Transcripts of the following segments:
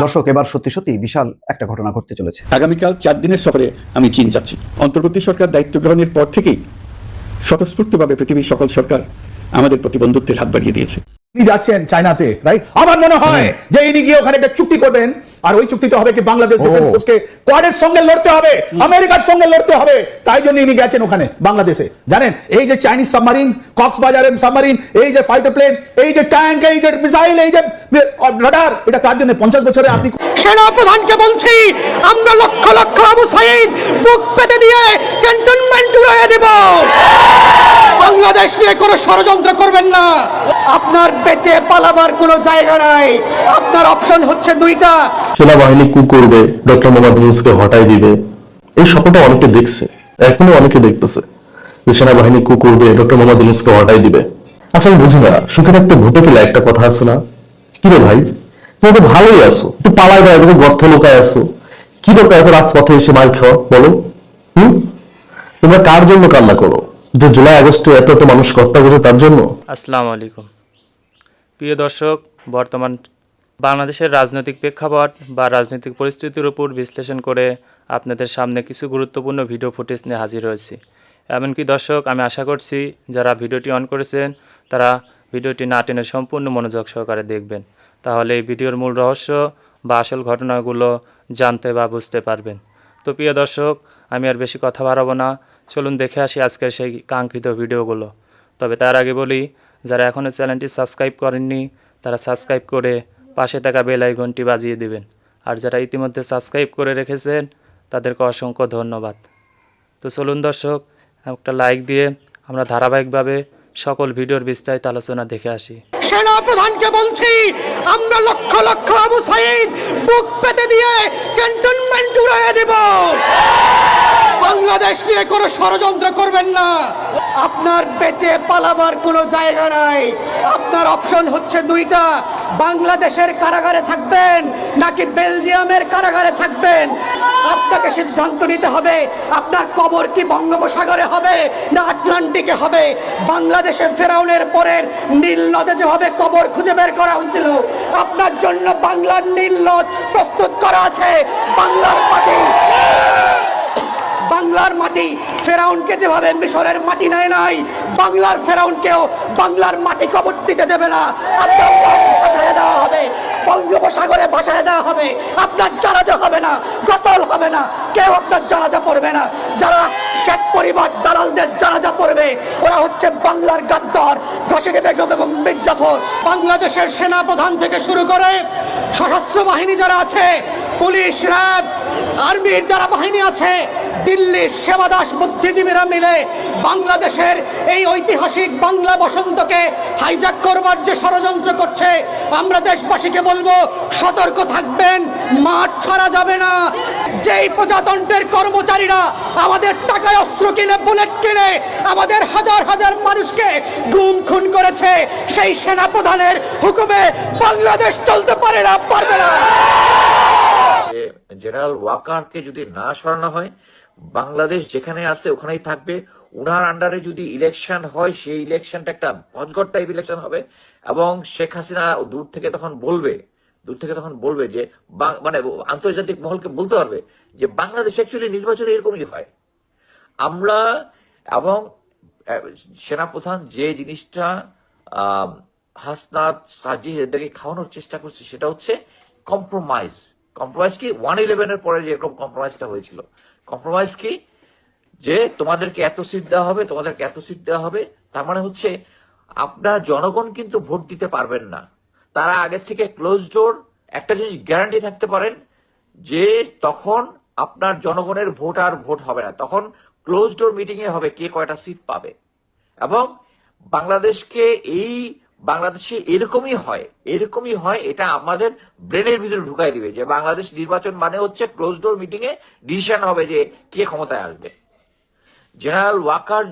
দর্শক, এবার সত্যি সত্যি বিশাল একটা ঘটনা ঘটতে চলেছে। আগামীকাল 4 দিনের সফরে আমি চীন যাচ্ছি। অন্তর্বর্তী সরকার দায়িত্ব গ্রহণের পর থেকেই স্বতঃস্ফূর্তভাবে পৃথিবীর সকল সরকার আমাদের প্রতি বন্ধুত্বের হাত বাড়িয়ে দিয়েছে। তিনি যাচ্ছেন চায়নাতে, রাইট? আমার মনে হয় যে ইনি গিয়ে ওখানে একটা চুক্তি করবেন, আর ওই চুক্তিতে হবে কি বাংলাদেশ ডিফেন্স ফোর্সকে কোয়াডের সঙ্গে লড়তে হবে, আমেরিকার সঙ্গে লড়তে হবে। তাই জন্য ইনি গেছেন ওখানে বাংলাদেশে। জানেন, এই যে চাইনিজ সাবমারিন, কক্সবাজারের সাবমারিন, এই যে ফাইটার প্লেন, এই যে ট্যাঙ্ক, এই যে মিসাইল, এই যে রাডার, এটা তার জন্য 50 বছরে আপনি সেনা প্রধানকে বলছি, আমরা লক্ষ লক্ষ আবু সাইদ বুক পেতে দিয়ে ক্যান্টনমেন্ট উড়িয়ে দেব। বাংলাদেশ নিয়ে কোনো ষড়যন্ত্র করবেন না। আপনার বেঁচে পালাবার কোনো জায়গা নাই। আপনার অপশন হচ্ছে দুইটা। সেনাবাহিনী কু করবে, ডক্টর মোহাম্মদ ইউনূসকে হটাই দিবে। এই স্বপ্নটা অনেকে দেখছে, এখনো অনেকে দেখতেছে যে সেনাবাহিনী কু করবে, ডক্টর মোহাম্মদ ইউনূসকে হটাই দিবে। আচ্ছা, আমি বুঝি না, সুখে থাকতে ভূতে কিলা একটা কথা আছে না? কি রে ভাই, তুমি তো ভালোই আছো, একটু পালায় বেড়ায় গেছো, গর্থ লোকায় আছো, কি দরকার আছে রাজপথে এসে মার খাওয়া, বলো? তোমরা কার জন্য কান্না করো? যে জুলাই আগস্টে এত এত মানুষ হত্যা করেছে তার জন্য? আসসালামু আলাইকুম প্রিয় দর্শক, বর্তমান বাংলাদেশের রাজনৈতিক প্রেক্ষাপট বা রাজনৈতিক পরিস্থিতির উপর বিশ্লেষণ করে আপনাদের সামনে কিছু গুরুত্বপূর্ণ ভিডিও ফুটেজ নিয়ে হাজির হয়েছি। এমনকি দর্শক, আমি আশা করছি যারা ভিডিওটি অন করেছেন তারা ভিডিওটি না টেনে সম্পূর্ণ মনোযোগ সহকারে দেখবেন, তাহলে এই ভিডিওর মূল রহস্য বা আসল ঘটনাগুলো জানতে বা বুঝতে পারবেন। তো প্রিয় দর্শক, আমি আর বেশি কথা বাড়াবো না, চলুন দেখে আসি আজকের সেই কাঙ্ক্ষিত ভিডিওগুলো। তবে তার আগে বলি, যারা এখনও চ্যানেলটি সাবস্ক্রাইব করেননি তারা সাবস্ক্রাইব করে পাশে থাকা বেল আইকনটি বাজিয়ে দিবেন, আর যারা ইতিমধ্যে সাবস্ক্রাইব করে রেখেছেন তাদেরকে অসংখ্য ধন্যবাদ। তো চলুন দর্শক, একটা লাইক দিয়ে আমরা ধারাবাহিকভাবে সকল ভিডিওর বিস্তারিত আলোচনা দেখে আসি। সেনা প্রধানকে বলছি, আমরা লক্ষ লক্ষ আবু সাইদ বুক পেতে দিয়ে ক্যান্টনমেন্ট উড়িয়ে দেব। বাংলাদেশ নিয়ে কোনো ষড়যন্ত্র করবেন না। আপনার বেঁচে পালাবার কোনো জায়গা নাই। আপনার অপশন হচ্ছে দুইটা, বাংলাদেশের কারাগারে থাকবেন নাকি বেলজিয়ামের কারাগারে থাকবেন। আপনাকে সিদ্ধান্ত নিতে হবে, আপনার কবর কি বঙ্গোপসাগরে হবে না আটলান্টিকে হবে। বাংলাদেশে ফেরাউনের পরের নীল নদে যেভাবে কবর খুঁজে বের করা হয়েছিল, আপনার জন্য বাংলার নীল নদ প্রস্তুত করা আছে। বাংলার মাটি ফেরাউনকে যেভাবে মিশরের মাটি নেয় নাই, বাংলার ফেরাউনকেও বাংলার মাটি কবর দিতে দেবে না। আপনার লাশ ভাসায় দেওয়া হবে, বঙ্গোপসাগরে ভাসায় দেওয়া হবে। আপনার জানাজা হবে না, গোসল হবে না, কেউ আপনার জানাজা পড়বে না। যারা শেখ পরিবার দালালদের জানাজা পড়বে ওরা হচ্ছে বাংলার গাদ্দার ঘসিটি বেগম এবং মীর জাফর। বাংলাদেশের সেনা প্রধান থেকে শুরু করে সশস্ত্র বাহিনী যারা আছে, পুলিশ, র্যাব, আর্মির যারা বাহিনী আছে, দিল্লির সেবাদাস বুদ্ধিজীবীরা মিলে বাংলাদেশের এই ঐতিহাসিক বাংলা বসন্তকে হাইজ্যাক করবার যে ষড়যন্ত্র করছে, আমরা দেশবাসীকে বলবো সতর্ক থাকবেন, মাঠ ছাড়া যাবে না। যেই প্রজাতন্ত্রের কর্মচারীরা আমাদের টাকায় অস্ত্র কিনে, বুলেট কিনে আমাদের হাজার হাজার মানুষকে গুম খুন করেছে, সেই সেনা প্রধানের হুকুমে বাংলাদেশ চলতে পারে না, পারবে না। জেনারেল ওয়াকারকে যদি না সরানো হয়, বাংলাদেশ যেখানে আছে ওখানেই থাকবে। উনার আন্ডারে যদি ইলেকশন হয়, সেই ইলেকশনটা একটা ভজঘট টাইপ ইলেকশন হবে, এবং শেখ হাসিনা দূর থেকে তখন বলবে যে মানে আন্তর্জাতিক মহলকে বলতে পারবে যে বাংলাদেশ অ্যাকচুয়ালি নির্বাচনে এরকমই হয়। আমরা এবং সেনাপ্রধান যে জিনিসটা হাসনাত, সাজিদ এদেরকে খাওয়ানোর চেষ্টা করছে সেটা হচ্ছে কম্প্রোমাইজ কি 1/11 এর পরে যেরকম কম্প্রোমাইজটা হয়েছিল। কম্প্রোমাইজ কি, যে তোমাদেরকে এত সিট দেওয়া হবে, তোমাদেরকে এত সিট দেওয়া হবে। তার মানে হচ্ছে আপনার জনগণ কিন্তু ভোট দিতে পারবেন না। তারা আগে থেকে ক্লোজ ডোর একটা জিনিস গ্যারান্টি থাকতে পারেন যে তখন আপনার জনগণের ভোট আর ভোট হবে না, তখন ক্লোজ ডোর মিটিং এ হবে কে কয়টা সিট পাবে। এবং বাংলাদেশে এরকমই হয়, এটা আমাদের ব্রেনের ভিতরে ঢুকাই দিবে যে বাংলাদেশ নির্বাচন মানে হচ্ছে close door meeting a decision হবে যে কে ক্ষমতায় আসবে। জেনারেল ওয়াকার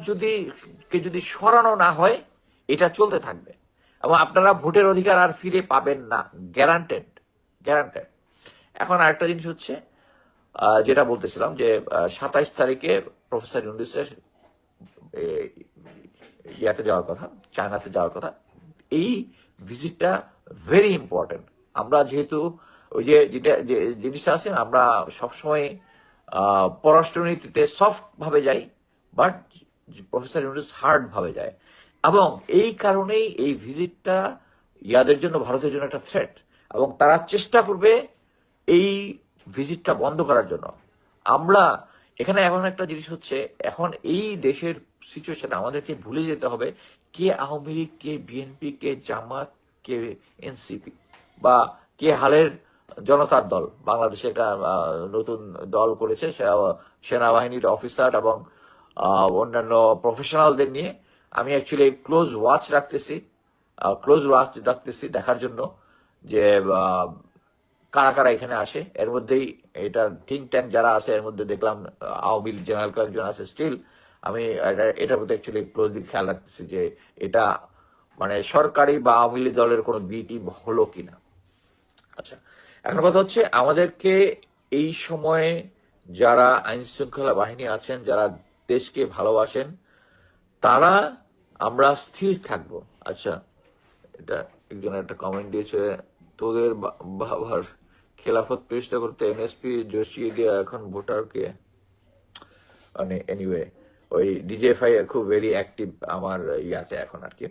যদি সরানো না হয় এটা চলতে থাকবে, এবং আপনারা ভোটের অধিকার আর ফিরে পাবেন না, গ্যারান্টেড। এখন আরেকটা জিনিস হচ্ছে যেটা বলতেছিলাম যে 27 তারিখে প্রফেসর ইউনূসের চায়নাতে যাওয়ার কথা। এই ভিজিটটা ভেরি ইম্পর্টেন্ট। আমরা যেহেতু ওই যে যেটা যে জিনিসটা আছে না, আমরা সবসময় পররাষ্ট্রনীতিতে সফট ভাবে যাই, বাট প্রফেসর ইউনূস হার্ড ভাবে যায়, এবং এই কারণেই এই ভিজিটটা ইয়াদের জন্য, ভারতের জন্য একটা থ্রেট, এবং তারা চেষ্টা করবে এই ভিজিটটা বন্ধ করার জন্য। আমরা এখানে এমন একটা জিনিস হচ্ছে, এখন এই দেশের সিচুয়েশন আমাদেরকে ভুলে যেতে হবে কে আওয়ামী লীগ, কে বিএনপি, কে জামাত, কে এনসিপি, বা কে হালের জনতার দল। বাংলাদেশে একটা নতুন দল করেছে সেনাবাহিনীর অফিসার এবং অন্যান্য প্রফেশনালদের নিয়ে। আমি অ্যাকচুয়ালি ক্লোজ ওয়াচ রাখতেছি দেখার জন্য যে কারা কারা এখানে আসে। এর মধ্যেই এটার থিঙ্ক ট্যাঙ্ক যারা আছে, এর মধ্যে দেখলাম আওয়ামী লীগ জেনারেল কয়েকজন আছে। স্টিল আমি এটার মধ্যে অ্যাকচুয়ালি ক্লোজলি খেয়াল রাখতেছি যে এটা মানে সরকারি বা আওয়ামী লীগ দলের কোনো বি টিম হলো কিনা। আচ্ছা, এখন কথা হচ্ছে আমাদেরকে এই সময়ে যারা আইন শৃঙ্খলা বাহিনী আছেন, যারা দেশকে ভালোবাসেন, তারা আমরা স্থির থাকবো। আচ্ছা, এটা একজন একটা কমেন্ট দিয়েছে, তোদের বাবার খেলাফত প্রতিষ্ঠা করতে এনএসপি জোশিয়ে দিয়ে এখন ভোটারকে, মানে এনিওয়ে ওই ডিজেফাই খুব ভেরি অ্যাক্টিভ আমার ইয়াতে এখন আর কি।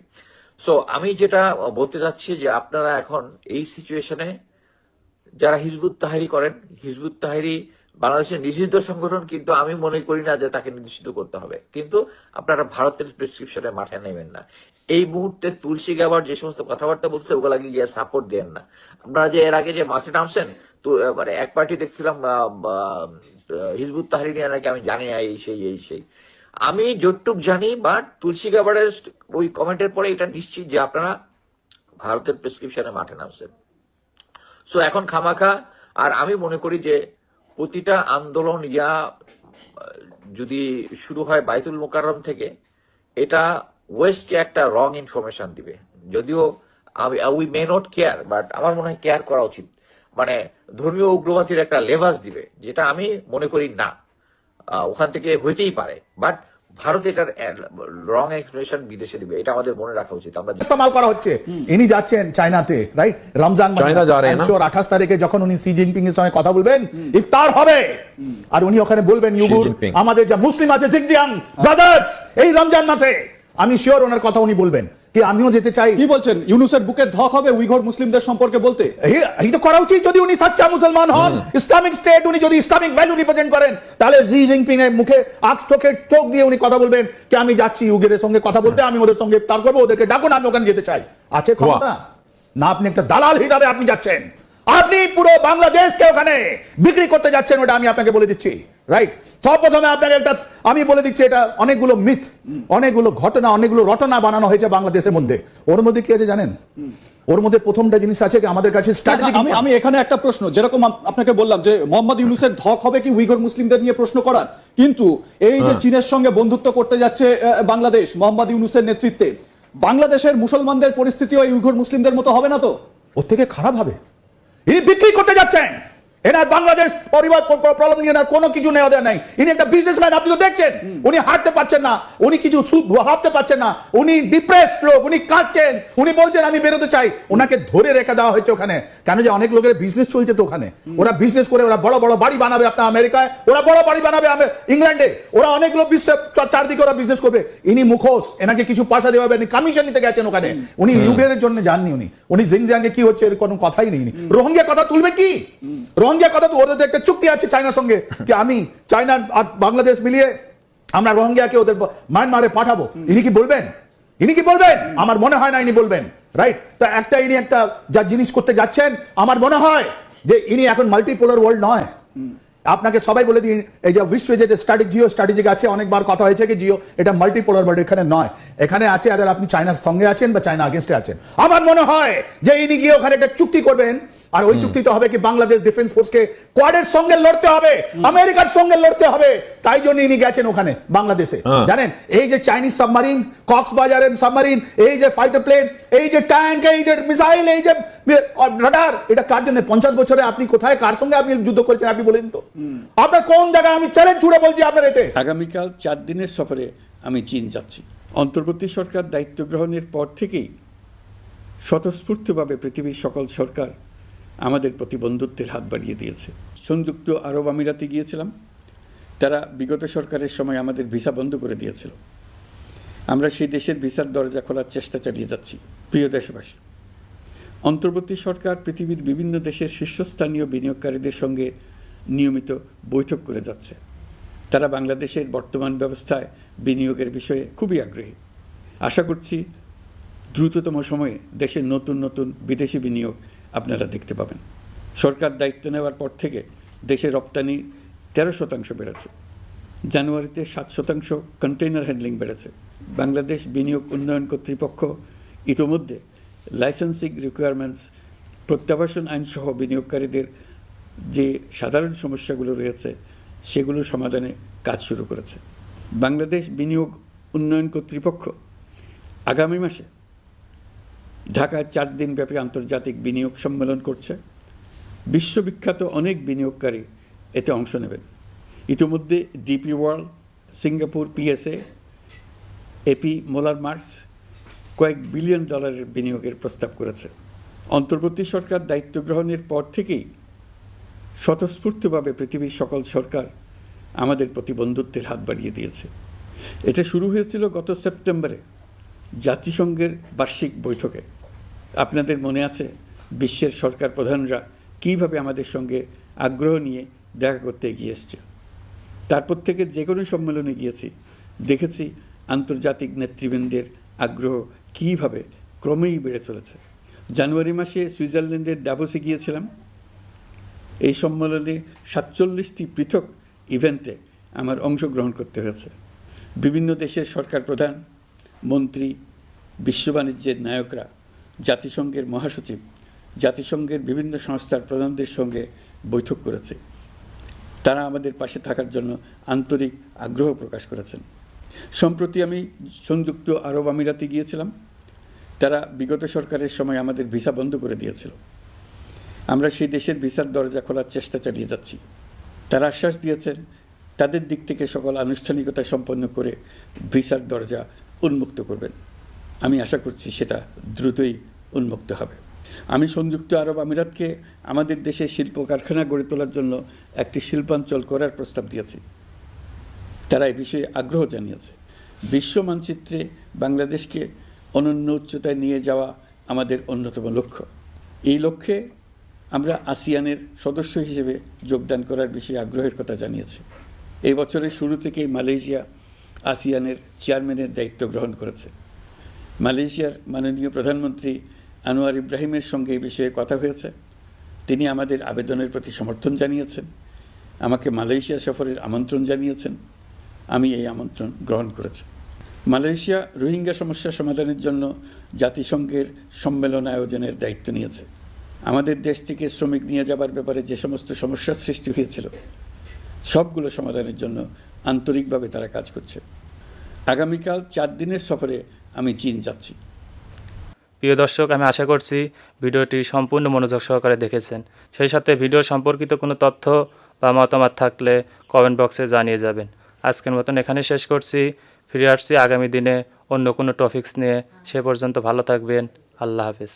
সো আমি যেটা বলতে চাচ্ছি যে আপনারা এখন এই সিচুয়েশনে যারা হিজবুত তাহরির করেন, হিজবুত তাহরির বাংলাদেশের নিষিদ্ধ সংগঠন, কিন্তু আমি মনে করি না যে তাকে নিষিদ্ধ করতে হবে, কিন্তু আপনারা ভারতের প্রেসক্রিপশনে মাঠে নেবেন না। এই মুহূর্তে তুলসী গাবার যে সমস্ত কথাবার্তা বলছে ওগুলা গিয়ে সাপোর্ট দেন না। আপনারা যে এর আগে যে মাঠে নামছেন, তো মানে এক পার্টি দেখছিলাম হিজবুত তাহরির নিয়ে নাকি আমি জানি না এই সেই আমি যতটুক জানি, বাট তুলসী গাবারের ওই কমেন্টের পরে এটা নিশ্চিত যে আপনারা ভারতের প্রেসক্রিপশনে মাঠে নামছেন। সো এখন খামাখা, আর আমি মনে করি যে প্রতিটা আন্দোলন যদি শুরু হয় বাইতুল মোকাররম থেকে, এটা ওয়েস্টকে একটা রং ইনফরমেশন দিবে। যদিও we may not care, but আমার মনে হয় কেয়ার করা উচিত। মানে ধর্মীয় উগ্রবাদীর একটা লেভাস দিবে, যেটা আমি মনে করি না ওখান থেকে হইতেই পারে, বাট ভারত এটার রং এক্সপ্রেশন বিদেশে দিবে, এটা আমাদের মনে রাখা উচিত। আমরা ইস্তেমাল করা হচ্ছে। ইনি যাচ্ছেন চায়নাতে, রাইট? রমজান চায়না যা রে না, 28 তারিখে যখন উনি সি জিনপিং এর সঙ্গে কথা বলবেন, ইফতার হবে, আর উনি ওখানে বলবেন ইউগুর আমাদের যা মুসলিম আছে জিগজিয়াং ব্রাদার্স এই রমজান মাসে, আমি শিওর ওনার কথা উনি বলবেন কি আমিও যেতে চাই। কি বলছেন, ইউনুসের বুকে ধক হবে উইঘুর মুসলিমদের সম্পর্কে বলতে? এই তো করা উচিত যদি উনি সাচ্চা মুসলমান হন, ইসলামিক স্টেট, উনি যদি ইসলামিক ভ্যালু রিপ্রেজেন্ট করেন, তাহলে জি জিনপিং এর মুখে চোখ দিয়ে উনি কথা বলবেন কি আমি যাচ্ছি ইউগের সঙ্গে কথা বলতে, আমি ওদের সঙ্গে ইফতার করবো, ওদেরকে ডাকুন, আমি ওখানে যেতে চাই। আছে ক্ষমতা না? আপনি একটা দালাল হিসাবে আপনি যাচ্ছেন, আপনি পুরো বাংলাদেশকে ওখানে বিক্রি করতে যাচ্ছেন, ওটা আমি আপনাকে বলে দিচ্ছি, রাইট? সব প্রথমে আপনাকে একটা আমি বলে দিচ্ছি, এটা অনেকগুলো মিথ, অনেকগুলো ঘটনা, অনেকগুলো রটনা বানানো হয়েছে বাংলাদেশের মধ্যে। ওর মধ্যে কি আছে জানেন? ওর মধ্যে প্রথমটা জিনিস আছে কি আমাদের কাছে স্ট্র্যাটেজি। আমি এখানে একটা প্রশ্ন, যেরকম আপনাকে বললাম যে মোহাম্মদ ইউনুসের ধক হবে কি উইঘুর মুসলিমদের নিয়ে প্রশ্ন করার, কিন্তু এই যে চীনের সঙ্গে বন্ধুত্ব করতে যাচ্ছে বাংলাদেশ মোহাম্মদ ইউনুসের নেতৃত্বে, বাংলাদেশের মুসলমানদের পরিস্থিতি ওই উইঘুর মুসলিমদের মতো হবে না তো? ওর থেকে খারাপ হবে। ইনি বিক্রি করতে যাচ্ছেন, এনার বাংলাদেশ পরিবার প্রবলেম নিয়ে কোনো কিছু নেওয়া দেওয়া নাই। ইনি একটা বিজনেসম্যান, আপনি তো দেখছেন, উনি হাঁটতে পারছেন না, উনি কিছু ভাবতে পারছেন না, উনি ডিপ্রেসড লোক, উনি কাঁদছেন, উনি বলছেন আমি বেরোতে চাই। ওনাকে ধরে রেখে দেওয়া হয়েছে ওখানে, কেন যে অনেক লোকের বিজনেস চলছে তো ওখানে, ওরা বিজনেস করে ওরা বড় বড় বাড়ি বানাবে আপনার আমেরিকায়, ওরা বড় বাড়ি বানাবে ইংল্যান্ডে, ওরা অনেকগুলো বিশ্বের চারদিকে ওরা বিজনেস করবে। ইনি মুখোশ, এনাকে কিছু পয়সা দেওয়া হবে, কমিশন নিতে গেছেন ওখানে, উনি ইউগের জন্য যাননি, উনি জিনজিয়াংয়ে কি হচ্ছে এর কোনো কথাই নেই। রোহিঙ্গা কথা তুলবে কি? রোহিঙ্গা কথা তো ওদের একটা চুক্তি আছে চায়নার সঙ্গে কি আমি চায়না আর বাংলাদেশ মিলিয়ে আমরা রোহিঙ্গাকে ওদের মায়ানমারে পাঠাবো। ইনি কি বলবেন? ইনি কি বলবেন? আমার মনে হয় না ইনি বলবেন, রাইট? তো ইনি একটা যা জিনিস করতে যাচ্ছেন, আমার মনে হয় যে ইনি এখন মাল্টিপোলার ওয়ার্ল্ড নয়। আপনাকে সবাই বলে দিন, এই যে বিশ্বে যে জিও স্ট্র্যাটেজিক আছে, অনেকবার কথা হয়েছে কি জিও এটা মাল্টিপোলার ওয়ার্ল্ড, এখানে নয়। এখানে আছে আদার আপনি চায়নার সঙ্গে আছেন বা চায়না আগেনস্টে আছেন। আমার মনে হয় যে ইনি গিয়ে ওখানে একটা চুক্তি করবেন, আর ওই চুক্তিতে হবে কি বাংলাদেশ ডিফেন্স ফোর্সকে কোয়াডের সঙ্গে লড়তে হবে, আমেরিকার সঙ্গে লড়তে হবে, তাই জন্য ইনি গেছেন ওখানে বাংলাদেশে। জানেন এই যে চাইনিজ সাবমারিন, কক্সবাজারের সাবমারিন, এই যে ফাইটার প্লেন, এই যে ট্যাঙ্ক, এই যে মিসাইল, এই যে রাডার, এটা কার জন্য? 50 বছরে আপনি কোথায় কার সঙ্গে আপনি যুদ্ধ করেছেন আপনি বলেন তো? আপনার কোন জায়গায়? আমি চ্যালেঞ্জ ছুড়ে বলছি আপনার এতে। আগামীকাল 4 দিনের সফরে আমি চীন যাচ্ছি। অন্তর্বর্তী সরকার দায়িত্ব গ্রহণের পর থেকেই স্বতঃস্ফূর্তভাবে পৃথিবীর সকল সরকার আমাদের প্রতিবন্ধুত্বের হাত বাড়িয়ে দিয়েছে। সংযুক্ত আরব আমিরাতে গিয়েছিলাম, তারা বিগত সরকারের সময় আমাদের ভিসা বন্ধ করে দিয়েছিল। আমরা সেই দেশের ভিসার দরজা খোলার চেষ্টা চালিয়ে যাচ্ছি। প্রিয় দেশবাসী, অন্তর্বর্তী সরকার পৃথিবীর বিভিন্ন দেশের শীর্ষস্থানীয় বিনিয়োগকারীদের সঙ্গে নিয়মিত বৈঠক করে যাচ্ছে। তারা বাংলাদেশের বর্তমান ব্যবস্থায় বিনিয়োগের বিষয়ে খুবই আগ্রহী। আশা করছি দ্রুততম সময়ে দেশের নতুন নতুন বিদেশি বিনিয়োগ আপনারা দেখতে পাবেন। সরকার দায়িত্ব নেওয়ার পর থেকে দেশের রপ্তানি 13% বেড়েছে। জানুয়ারিতে 7% কন্টেইনার হ্যান্ডলিং বেড়েছে। বাংলাদেশ বিনিয়োগ উন্নয়ন কর্তৃপক্ষ ইতোমধ্যে লাইসেন্সিং রিকোয়ারমেন্টস, প্রত্যাবাসন আইনসহ বিনিয়োগকারীদের যে সাধারণ সমস্যাগুলো রয়েছে সেগুলো সমাধানে কাজ শুরু করেছে। বাংলাদেশ বিনিয়োগ উন্নয়ন কর্তৃপক্ষ আগামী মাসে ঢাকায় 4 দিনব্যাপী আন্তর্জাতিক বিনিয়োগ সম্মেলন করছে। বিশ্ববিখ্যাত অনেক বিনিয়োগকারী এতে অংশ নেবেন। ইতিমধ্যে DP World, Singapore PSA, AP Moller Maersk কয়েক বিলিয়ন ডলারের বিনিয়োগের প্রস্তাব করেছে। অন্তর্বর্তী সরকার দায়িত্ব গ্রহণের পর থেকেই স্বতঃস্ফূর্তভাবে পৃথিবীর সকল সরকার আমাদের প্রতিবন্ধুত্বের হাত বাড়িয়ে দিয়েছে। এটা শুরু হয়েছিল গত সেপ্টেম্বরে জাতিসংঘের বার্ষিক বৈঠকে। আপনাদের মনে আছে বিশ্বের সরকার প্রধানরা কীভাবে আমাদের সঙ্গে আগ্রহ নিয়ে দেখা করতে এগিয়ে এসছে। তারপর থেকে যে কোনো সম্মেলনে গিয়েছি, দেখেছি আন্তর্জাতিক নেতৃবৃন্দের আগ্রহ কীভাবে ক্রমেই বেড়ে চলেছে। জানুয়ারি মাসে সুইজারল্যান্ডের ডাভোসে গিয়েছিলাম। এই সম্মেলনে 47টি পৃথক ইভেন্টে আমার অংশগ্রহণ করতে হয়েছে। বিভিন্ন দেশের সরকার প্রধান, মন্ত্রী, বিশ্ব বাণিজ্যের নায়করা, জাতিসংঘের মহাসচিব, জাতিসংঘের বিভিন্ন সংস্থার প্রধানদের সঙ্গে বৈঠক করেছে। তারা আমাদের পাশে থাকার জন্য আন্তরিক আগ্রহ প্রকাশ করেছেন। সম্প্রতি আমি সংযুক্ত আরব আমিরাতে গিয়েছিলাম। তারা বিগত সরকারের সময় আমাদের ভিসা বন্ধ করে দিয়েছিল। আমরা সেই দেশের ভিসার দরজা খোলার চেষ্টা চালিয়ে যাচ্ছি। তারা আশ্বাস দিয়েছেন তাদের দিক থেকে সকল আনুষ্ঠানিকতা সম্পন্ন করে ভিসার দরজা উন্মুক্ত করবেন। আমি আশা করছি সেটা দ্রুতই উন্মুক্ত হবে। আমি সংযুক্ত আরব আমিরাতকে আমাদের দেশে শিল্প কারখানা গড়ে তোলার জন্য একটি শিল্পাঞ্চল করার প্রস্তাব দিয়েছি। তারা এ বিষয়ে আগ্রহ জানিয়েছে। বিশ্ব মানচিত্রে বাংলাদেশকে অনন্য উচ্চতায় নিয়ে যাওয়া আমাদের অন্যতম লক্ষ্য। এই লক্ষ্যে আমরা আসিয়ানের সদস্য হিসেবে যোগদান করার বিষয়ে আগ্রহের কথা জানিয়েছি। এই বছরের শুরু থেকেই মালয়েশিয়া আসিয়ানের চেয়ারম্যানের দায়িত্ব গ্রহণ করেছে। মালয়েশিয়ার মাননীয় প্রধানমন্ত্রী আনোয়ার ইব্রাহিমের সঙ্গে এই বিষয়ে কথা হয়েছে। তিনি আমাদের আবেদনের প্রতি সমর্থন জানিয়েছেন, আমাকে মালয়েশিয়া সফরের আমন্ত্রণ জানিয়েছেন। আমি এই আমন্ত্রণ গ্রহণ করেছি। মালয়েশিয়া রোহিঙ্গা সমস্যা সমাধানের জন্য জাতিসংঘের সম্মেলন আয়োজনের দায়িত্ব নিয়েছে। আমাদের দেশ থেকে শ্রমিক নিয়ে যাবার ব্যাপারে যে সমস্ত সমস্যার সৃষ্টি হয়েছিল সবগুলো সমাধানের জন্য আন্তরিকভাবে তারা কাজ করছে। আগামীকাল 4 দিনের সফরে আমি চীন যাচ্ছি। প্রিয় দর্শক, আমি আশা করছি ভিডিওটি সম্পূর্ণ মনোযোগ সহকারে দেখেছেন। সেই সাথে ভিডিও সম্পর্কিত কোনো তথ্য বা মতামত থাকলে কমেন্ট বক্সে জানিয়ে যাবেন। আজকের মতন এখানে শেষ করছি। ফিরে আসছি আগামী দিনে অন্য কোনো টপিকস নিয়ে। সে পর্যন্ত ভালো থাকবেন। আল্লাহ হাফেজ।